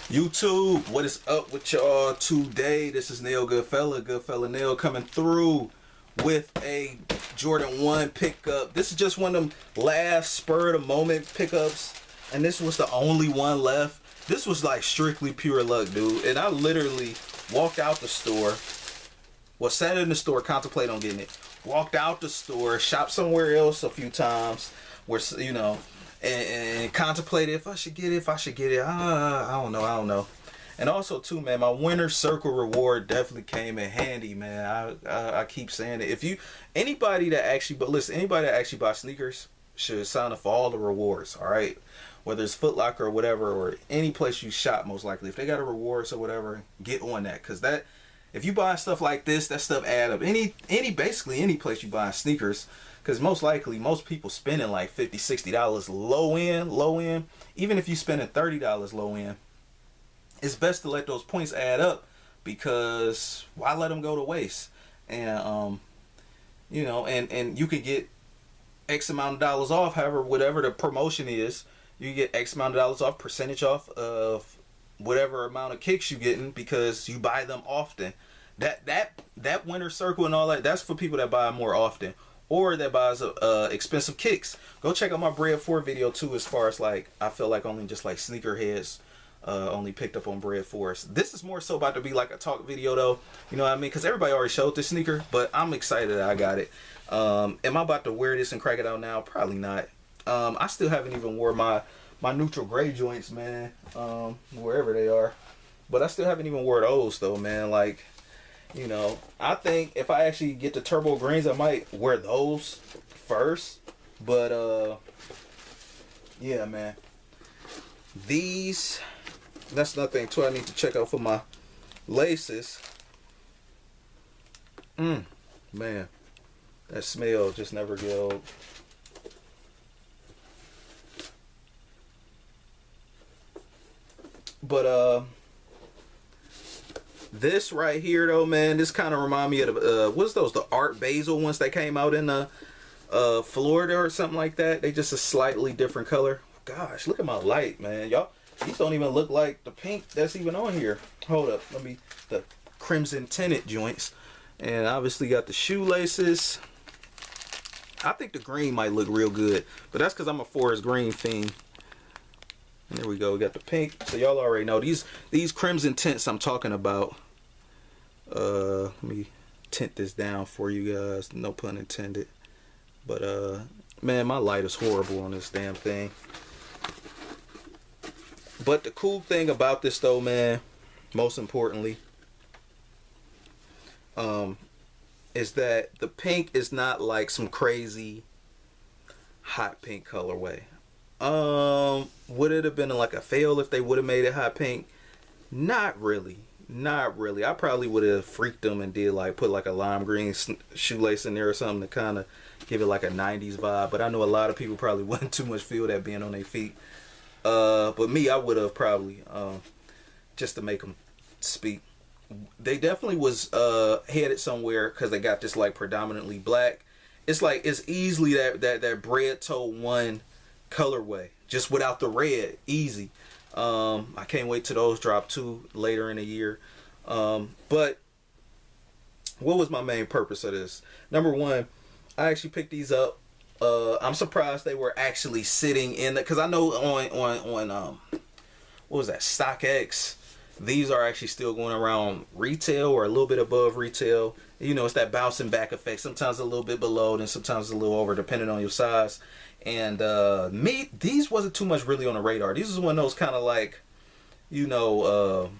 YouTube, what is up with y'all today? This is Nail Goodfella Nail coming through with a Jordan 1 pickup. This is just one of them last spur of the moment pickups, and this was the only one left. This was like strictly pure luck, dude. And I literally walked out the store, sat in the store, contemplate on getting it. Walked out the store, shopped somewhere else a few times, where and contemplated if I should get it, I don't know. And also too, man, my winner circle reward definitely came in handy, man. I keep saying it. If you anybody that actually buys sneakers should sign up for all the rewards, all right? Whether it's Foot Locker or whatever, or any place you shop, most likely, if they got a rewards or whatever, get on that, because that, if you buy stuff like this, that stuff add up. Basically any place you buy sneakers, because most likely most people spending like $50-$60 low end. Even if you spending $30 low end, it's best to let those points add up, because why let them go to waste? And and you could get X amount of dollars off, however, whatever the promotion is, you get X amount of dollars off, percentage off of whatever amount of kicks you getting, because you buy them often. That winner circle and all that, that's for people that buy more often, or that buys expensive kicks. Go check out my Bread 4 video too, as far as like, I feel like only just like sneakerheads only picked up on Bread 4s. This is more so about to be like a talk video though, you know what I mean, because everybody already showed this sneaker, but I'm excited that I got it. Am I about to wear this and crack it out now? Probably not. I still haven't even wore my neutral gray joints, man, wherever they are, but I still haven't even wore those though, man. Like, you know, I think if I actually get the turbo greens, I might wear those first. But yeah, man, these, that's nothing too. I need to check out for my laces. Man, that smell just never get old. But this right here though, man, this kind of remind me of the what's those, the Art Basel ones that came out in Florida or something like that. They just a slightly different color. Gosh, look at my light, man. Y'all, these don't even look like the pink that's even on here. Hold up, the crimson tinted joints, and obviously got the shoelaces. I think the green might look real good, but that's because I'm a forest green fiend. And there we go, we got the pink. So y'all already know these crimson tints I'm talking about. Let me tint this down for you guys, no pun intended. But man, my light is horrible on this damn thing. But the cool thing about this though, man, most importantly, is that the pink is not like some crazy hot pink colorway. Would it have been like a fail if they would have made it hot pink? Not really. I probably would have freaked them and did like put like a lime green shoelace in there or something to kind of give it like a 90s vibe. But I know a lot of people probably wouldn't too much feel that being on their feet. But me, I would have probably, just to make them speak. They definitely was headed somewhere, because they got this like predominantly black. It's like, it's easily that Bread Toe 1 colorway, just without the red. Easy. I can't wait till those drop too later in the year. But what was my main purpose of this? Number one, I actually picked these up. I'm surprised they were actually sitting in the, because I know on what was that, StockX, these are actually still going around retail or a little bit above retail. You know, it's that bouncing back effect. Sometimes a little bit below, and sometimes a little over, depending on your size. And these wasn't too much really on the radar. These is one of those kind of like, you know,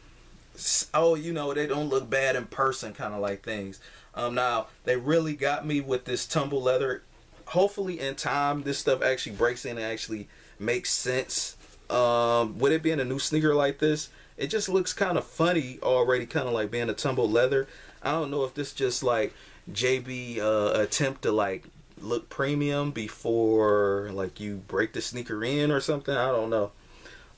oh, you know, they don't look bad in person kind of like things. Now, they really got me with this tumble leather. Hopefully in time, this stuff actually breaks in and actually makes sense. With it being a new sneaker like this, it just looks kind of funny already, kind of like being a tumbled leather. I don't know if this just like JB attempt to like look premium before like you break the sneaker in or something. I don't know,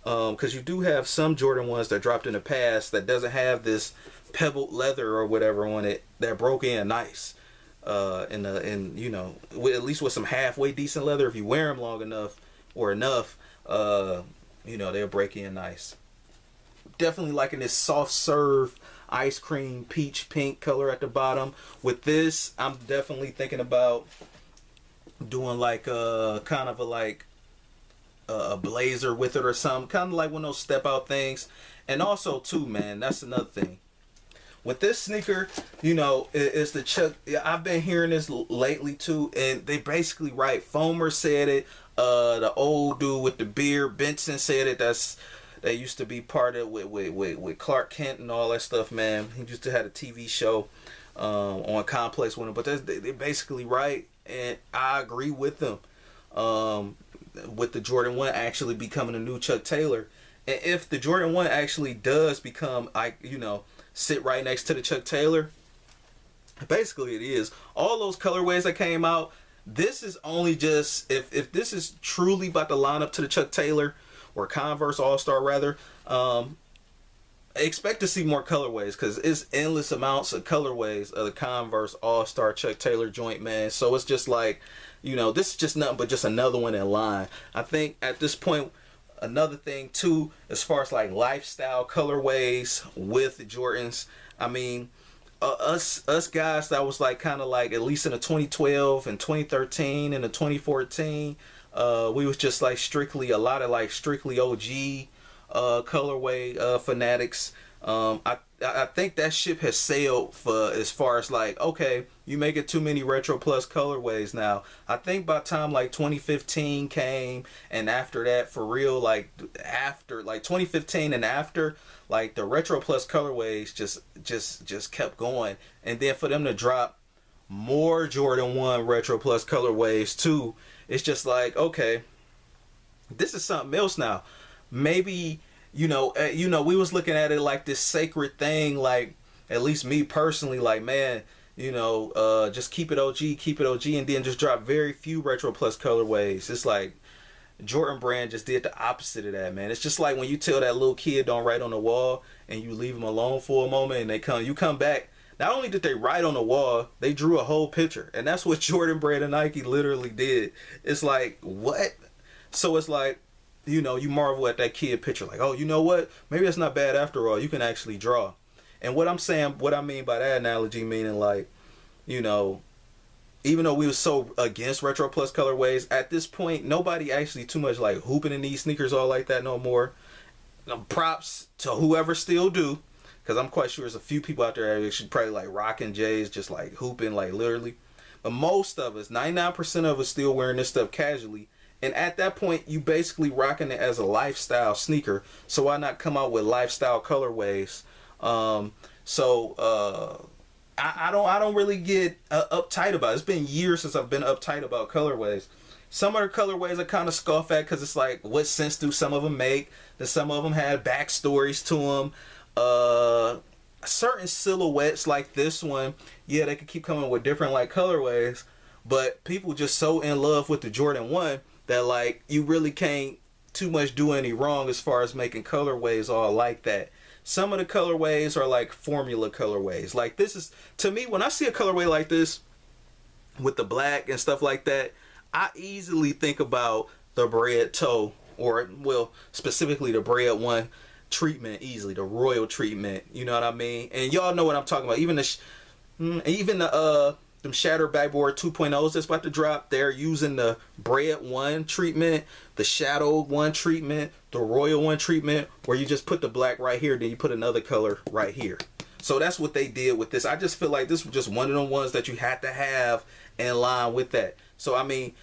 because you do have some Jordan ones that dropped in the past that doesn't have this pebbled leather or whatever on it that broke in nice, and you know, at least with some halfway decent leather, if you wear them long enough or enough, you know, they'll break in nice. definitely liking this soft serve ice cream peach pink color at the bottom. With this, I'm definitely thinking about doing like a kind of a like a blazer with it or something, kind of like one of those step out things. And also too, man, that's another thing with this sneaker, you know, it's the Chuck. I've been hearing this lately too, and they basically right. Foamer said it. The old dude with the beard, Benson, said it. That used to be part of with Clark Kent and all that stuff, man. He used to have a TV show on Complex with him, but they're basically right, and I agree with them. With the Jordan 1 actually becoming a new Chuck Taylor, and if the Jordan 1 actually does become, sit right next to the Chuck Taylor, basically it is. All those colorways that came out, this is only just, if this is truly about to line up to the Chuck Taylor, or Converse All-Star rather, expect to see more colorways, because it's endless amounts of colorways of the Converse All-Star Chuck Taylor joint, man. So it's just like, this is just nothing but just another one in line. I think at this point, another thing too, as far as like lifestyle colorways with the Jordans, I mean, us guys that was like kind of like, at least in the 2012 and 2013 and the 2014, we was just like strictly, a lot of like strictly OG colorway fanatics. I think that ship has sailed for as far as like, okay, you make it too many Retro Plus colorways now. I think by the time like 2015 came, and after that, for real, like after like 2015 and after, like the Retro Plus colorways just kept going. And then for them to drop more Jordan 1 Retro Plus colorways too, it's just like, okay, this is something else now. Maybe, we was looking at it like this sacred thing, like, at least me personally, like, man, just keep it OG, and then just drop very few Retro Plus colorways. It's like Jordan Brand just did the opposite of that, man. It's just like when you tell that little kid don't write on the wall, and you leave them alone for a moment, and you come back. Not only did they write on the wall, they drew a whole picture, and that's what Jordan Brand and Nike literally did. It's like, what? So it's like, you marvel at that kid picture, like, oh, you know what? Maybe that's not bad after all. You can actually draw. And what I mean by that analogy, meaning like, even though we were so against Retro Plus colorways, at this point, nobody actually too much like hooping in these sneakers all like that no more. Props to whoever still do, because I'm quite sure there's a few people out there that actually probably like rocking J's, just like hooping, like literally. But most of us, 99% of us, still wearing this stuff casually. And at that point, you basically rocking it as a lifestyle sneaker. So why not come out with lifestyle colorways? I don't really get uptight about it. It's been years since I've been uptight about colorways. Some of the colorways I kind of scoff at, because it's like, what sense do some of them make? That some of them had backstories to them. Certain silhouettes like this one, yeah, they could keep coming with different like colorways, but people just so in love with the Jordan 1 that like you really can't too much do any wrong as far as making colorways all like that. Some of the colorways are like formula colorways. Like this is, to me, when I see a colorway like this with the black and stuff like that, I easily think about the bread toe, or well, specifically the bread 1 treatment, easily the royal treatment. You know what I mean? And y'all know what I'm talking about. Even the them Shatter Backboard 2.0s that's about to drop, they're using the Bread 1 treatment, the Shadow 1 treatment, the Royal 1 treatment, where you just put the black right here, then you put another color right here. So that's what they did with this. I just feel like this was just one of them ones that you had to have in line with that. So, I mean,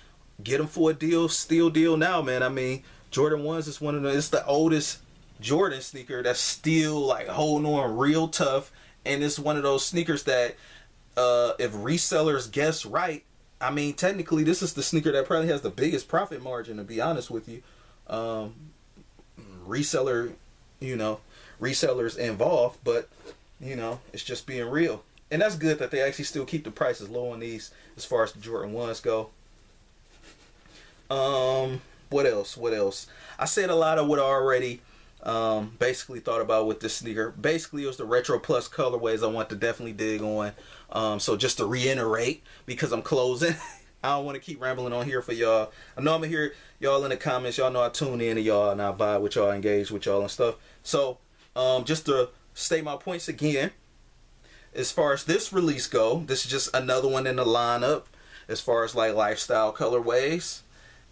get them for a deal, steal deal now, man. I mean, Jordan 1s is one of the, it's the oldest Jordan sneaker that's still like holding on real tough. And it's one of those sneakers that, if resellers guess right, I mean, technically this is the sneaker that probably has the biggest profit margin, to be honest with you. Resellers involved, but it's just being real. And that's good that they actually still keep the prices low on these as far as the Jordan 1s go. What else? I said a lot of what I already basically thought about with this sneaker. Basically, it was the Retro Plus colorways I want to definitely dig on. So just to reiterate, because I'm closing, I don't want to keep rambling on here for y'all. I know I'm gonna hear y'all in the comments. Y'all know I tune in to y'all and I vibe with y'all, engage with y'all and stuff. So Just to state my points again, as far as this release go, this is just another one in the lineup as far as like lifestyle colorways.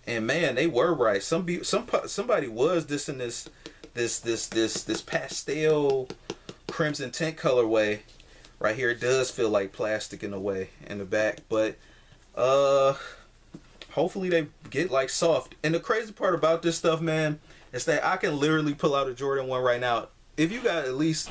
And man, they were right. Somebody was dissing this pastel crimson tint colorway right here. It does feel like plastic in a way in the back, but hopefully they get like soft. And the crazy part about this stuff, man, is that I can literally pull out a Jordan 1 right now. If you got at least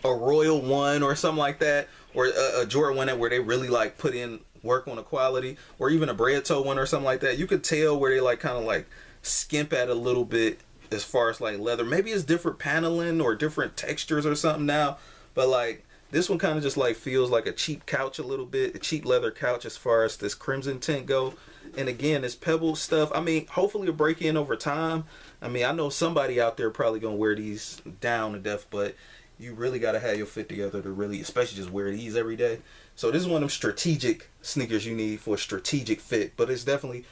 a Royal 1 or something like that, or a Jordan 1 where they really like put in work on the quality, or even a bread toe 1 or something like that, you could tell where they like kind of like skimp at a little bit as far as like leather. Maybe it's different paneling or different textures or something now, but like this one kind of just like feels like a cheap couch a little bit, a cheap leather couch as far as this crimson tint go. And again, this pebble stuff, I mean, hopefully it'll break in over time. I mean, I know somebody out there probably gonna wear these down to death, but you really gotta have your fit together to really, especially just wear these every day. So this is one of them strategic sneakers you need for a strategic fit, but this definitely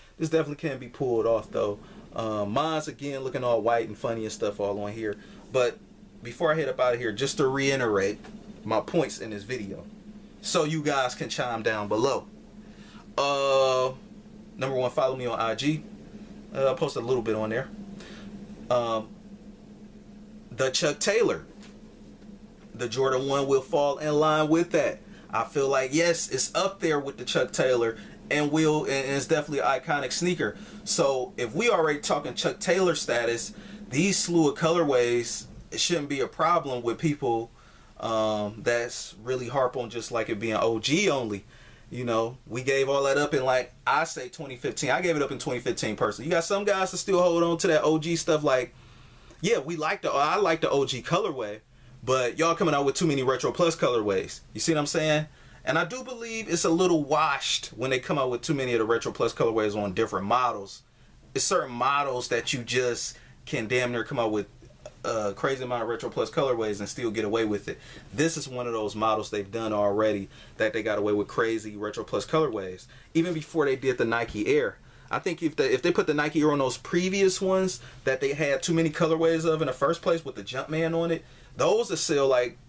can be pulled off though. Mine's again looking all white and funny and stuff all on here. But before I head up out of here, just to reiterate my points in this video, so you guys can chime down below. Number one, follow me on IG. I posted a little bit on there. The Chuck Taylor, the Jordan 1 will fall in line with that. I feel like, yes, it's up there with the Chuck Taylor, and it's definitely an iconic sneaker. So if we already talking Chuck Taylor status, these slew of colorways, it shouldn't be a problem with people that's really harp on just like it being OG only. You know, we gave all that up in, like, I say 2015. I gave it up in 2015 personally. You got some guys that still hold on to that OG stuff. Like, yeah, I like the OG colorway, but y'all coming out with too many Retro Plus colorways. You see what I'm saying? And I do believe it's a little washed when they come out with too many of the Retro Plus colorways on different models. It's certain models that you just can damn near come out with a crazy amount of Retro Plus colorways and still get away with it. This is one of those models they've done already that they got away with crazy Retro Plus colorways. Even before they did the Nike Air. I think if they put the Nike Air on those previous ones that they had too many colorways of in the first place with the Jumpman on it, those are still like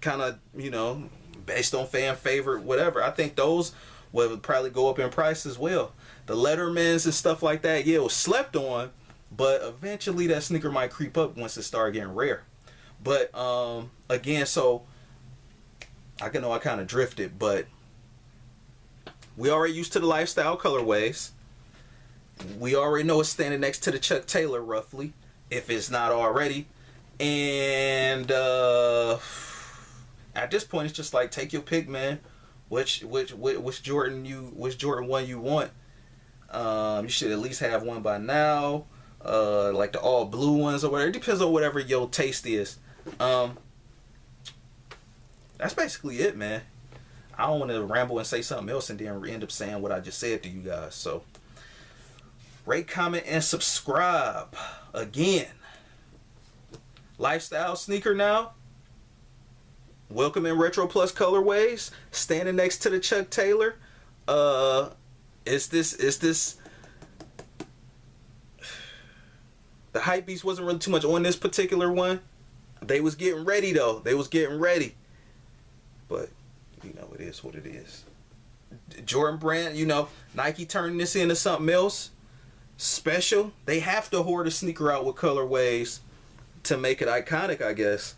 kind of, you know, based on fan favorite, whatever. I think those would probably go up in price as well. The Lettermans and stuff like that, yeah, it was slept on, but eventually that sneaker might creep up once it started getting rare. But again, so I know I kind of drifted, but we already used to the lifestyle colorways. We already know it's standing next to the Chuck Taylor roughly, if it's not already. And at this point, it's just like, take your pick, man. Which Jordan 1 you want? You should at least have one by now. Like the all blue ones or whatever. It depends on whatever your taste is. That's basically it, man. I don't want to ramble and say something else and then end up saying what I just said to you guys. So rate, comment, and subscribe. Again, lifestyle sneaker now. Welcome in Retro Plus colorways. Standing next to the Chuck Taylor. Is this the hype beast wasn't really too much on this particular one. They was getting ready though. They was getting ready. But you know, it is what it is. Jordan brand, you know, Nike turning this into something else special. They have to hoard a sneaker out with colorways to make it iconic, I guess.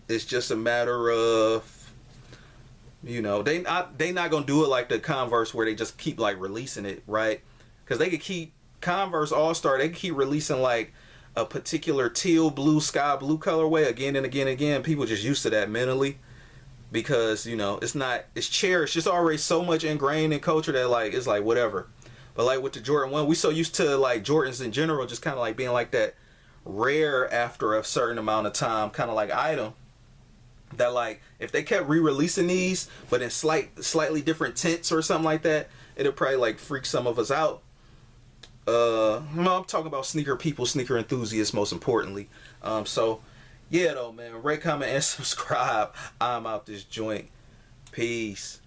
It's just a matter of, you know, they not gonna do it like the Converse where they just keep like releasing it, right? Because they could keep Converse All-Star, they could keep releasing like a particular teal blue, sky blue colorway again and again and again. People just used to that mentally because, you know, it's cherished. It's already so much ingrained in culture that like it's like whatever. But like with the Jordan 1, we so used to like Jordans in general just kind of like being like that rare after a certain amount of time kind of like item. That like if they kept re-releasing these but in slightly different tints or something like that, it'll probably like freak some of us out. I'm talking about sneaker people, sneaker enthusiasts most importantly. So yeah though, man, rate, comment, and subscribe. I'm out this joint. Peace.